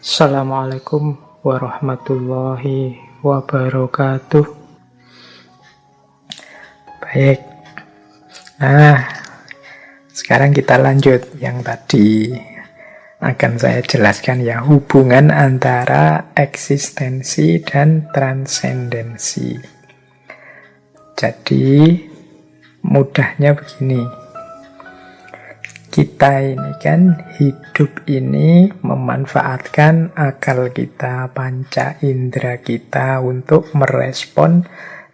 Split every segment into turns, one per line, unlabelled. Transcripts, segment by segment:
Assalamualaikum warahmatullahi wabarakatuh. Baik, nah sekarang kita lanjut yang tadi akan saya jelaskan ya, hubungan antara eksistensi dan transendensi. Jadi mudahnya begini, kita ini kan hidup ini memanfaatkan akal kita, panca indera kita untuk merespon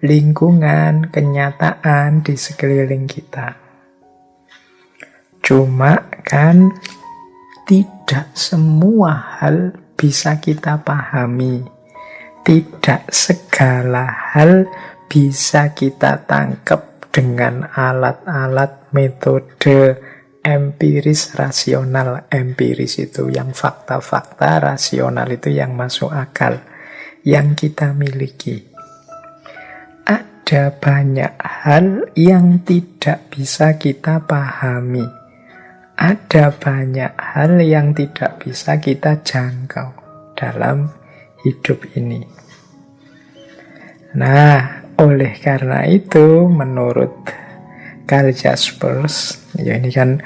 lingkungan, kenyataan di sekeliling kita. Cuma kan tidak semua hal bisa kita pahami. Tidak segala hal bisa kita tangkap dengan alat-alat metode empiris, rasional. Empiris itu yang fakta-fakta, rasional itu yang masuk akal, yang kita miliki. Ada banyak hal yang tidak bisa kita pahami. Ada banyak hal yang tidak bisa kita jangkau dalam hidup ini. Nah, oleh karena itu, menurut Karl Jaspers, ya ini kan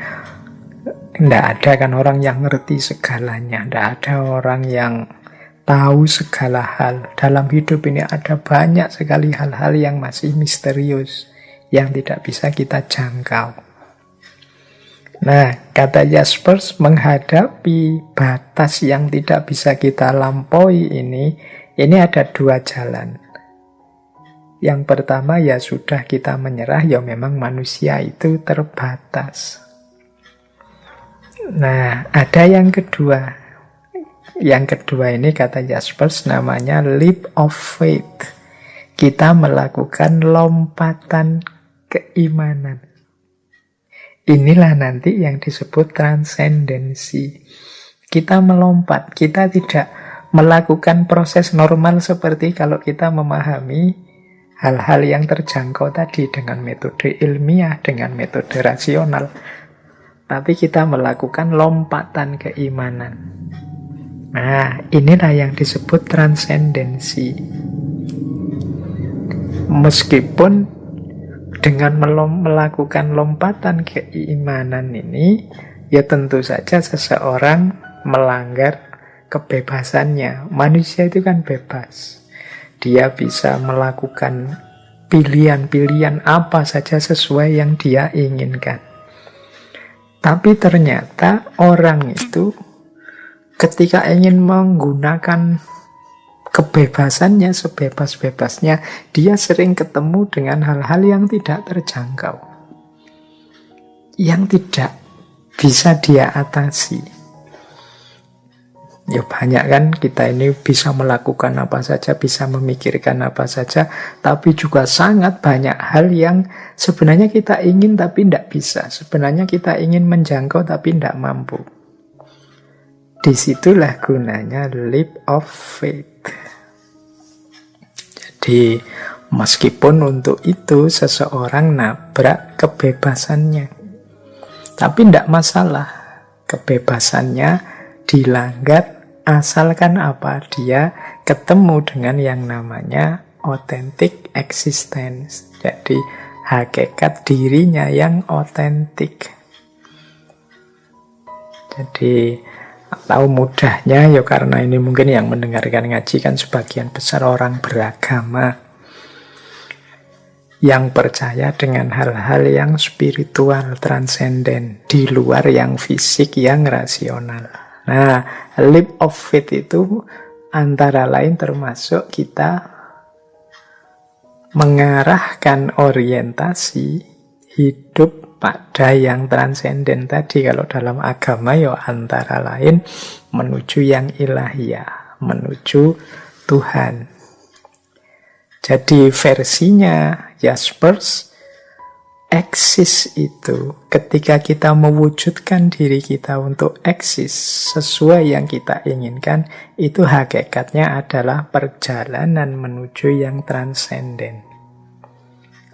tidak ada kan orang yang ngerti segalanya, tidak ada orang yang tahu segala hal. Dalam hidup ini ada banyak sekali hal-hal yang masih misterius, yang tidak bisa kita jangkau. Nah, kata Jaspers, menghadapi batas yang tidak bisa kita lampaui ini ada dua jalan. Yang pertama ya sudah kita menyerah, ya memang manusia itu terbatas. Nah, ada yang kedua. Yang kedua ini kata Jaspers namanya leap of faith. Kita melakukan lompatan keimanan. Inilah nanti yang disebut transendensi. Kita melompat, kita tidak melakukan proses normal seperti kalau kita memahami hal-hal yang terjangkau tadi dengan metode ilmiah, dengan metode rasional. Tapi kita melakukan lompatan keimanan. Nah, inilah yang disebut transendensi. Meskipun dengan melakukan lompatan keimanan ini, ya tentu saja seseorang melanggar kebebasannya. Manusia itu kan bebas. Dia bisa melakukan pilihan-pilihan apa saja sesuai yang dia inginkan. Tapi ternyata orang itu ketika ingin menggunakan kebebasannya sebebas-bebasnya, dia sering ketemu dengan hal-hal yang tidak terjangkau, yang tidak bisa dia atasi. Ya banyak kan kita ini bisa melakukan apa saja, bisa memikirkan apa saja, tapi juga sangat banyak hal yang sebenarnya kita ingin tapi tidak bisa. Sebenarnya kita ingin menjangkau tapi tidak mampu. Disitulah gunanya leap of faith. Jadi meskipun untuk itu seseorang nabrak kebebasannya, tapi tidak masalah. Kebebasannya dilanggar asalkan apa? Dia ketemu dengan yang namanya authentic existence. Jadi hakikat dirinya yang otentik. Jadi atau mudahnya ya karena ini mungkin yang mendengarkan ngaji kan sebagian besar orang beragama yang percaya dengan hal-hal yang spiritual, transenden, di luar yang fisik, yang rasional. Nah, leap of faith itu antara lain termasuk kita mengarahkan orientasi hidup pada yang transenden tadi. Kalau dalam agama ya antara lain menuju yang ilahiyah, menuju Tuhan. Jadi versinya Jaspers, eksis itu ketika kita mewujudkan diri kita untuk eksis sesuai yang kita inginkan, itu hakikatnya adalah perjalanan menuju yang transenden.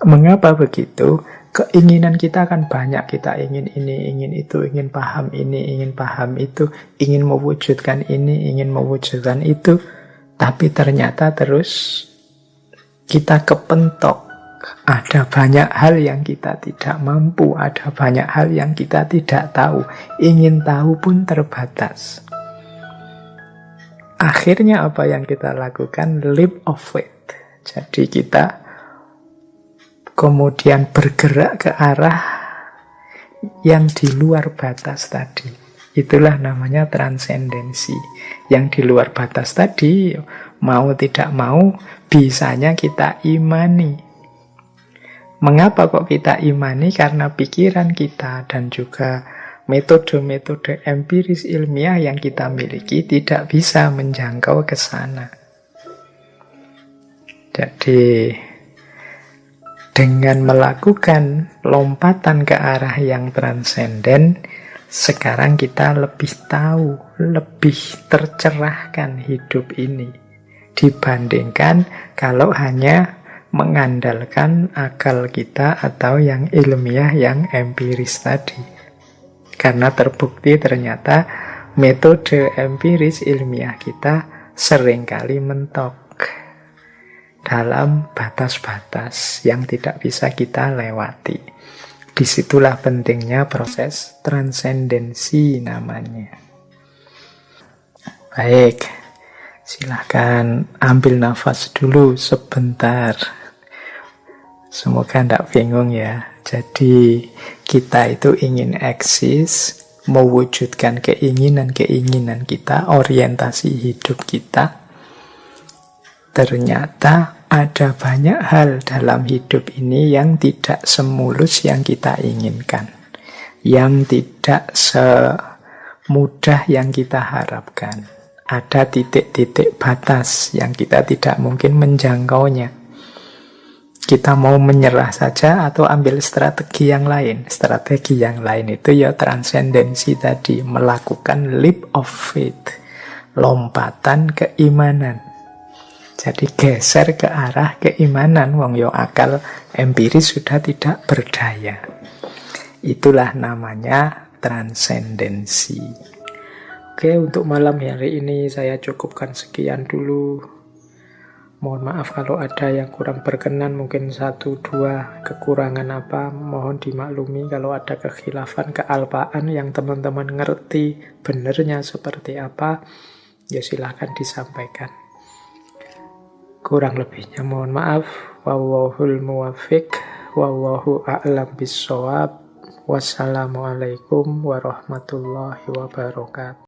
Mengapa begitu? keinginan kita kan banyak. Kita ingin ini, ingin itu, ingin paham ini, ingin paham itu, ingin mewujudkan ini, ingin mewujudkan itu. Tapi ternyata terus kita kepentok. Ada banyak hal yang kita tidak mampu, ada banyak hal yang kita tidak tahu. Ingin tahu pun terbatas. Akhirnya apa yang kita lakukan? Leap of faith. Jadi kita kemudian bergerak ke arah yang di luar batas tadi. Itulah namanya transendensi. Yang di luar batas tadi, mau tidak mau, bisanya kita imani. Mengapa kok kita imani? Karena pikiran kita dan juga metode-metode empiris ilmiah yang kita miliki tidak bisa menjangkau ke sana. Jadi dengan melakukan lompatan ke arah yang transenden, sekarang kita lebih tahu, lebih tercerahkan hidup ini dibandingkan kalau hanya mengandalkan akal kita atau yang ilmiah, yang empiris tadi. Karena terbukti ternyata metode empiris ilmiah kita seringkali mentok dalam batas-batas yang tidak bisa kita lewati. Disitulah pentingnya proses transendensi namanya. Baik, silahkan ambil nafas dulu sebentar. Semoga tidak bingung ya. Jadi kita itu ingin eksis, mewujudkan keinginan-keinginan kita, orientasi hidup kita. Ternyata ada banyak hal dalam hidup ini yang tidak semulus yang kita inginkan, yang tidak semudah yang kita harapkan. Ada titik-titik batas yang kita tidak mungkin menjangkaunya. Kita mau menyerah saja atau ambil strategi yang lain. Strategi yang lain itu ya transendensi tadi, melakukan leap of faith, lompatan keimanan. Jadi geser ke arah keimanan, wong yo akal empiris sudah tidak berdaya. Itulah namanya transendensi. Oke, untuk malam hari ini saya cukupkan sekian dulu. Mohon maaf kalau ada yang kurang berkenan, mungkin 1-2 kekurangan apa, mohon dimaklumi. Kalau ada kekhilafan, kealpaan yang teman-teman ngerti benernya seperti apa, ya silahkan disampaikan. Kurang lebihnya mohon maaf. Wallahul muwaffiq, wallahu a'lam bissawab. Wassalamualaikum warahmatullahi wabarakatuh.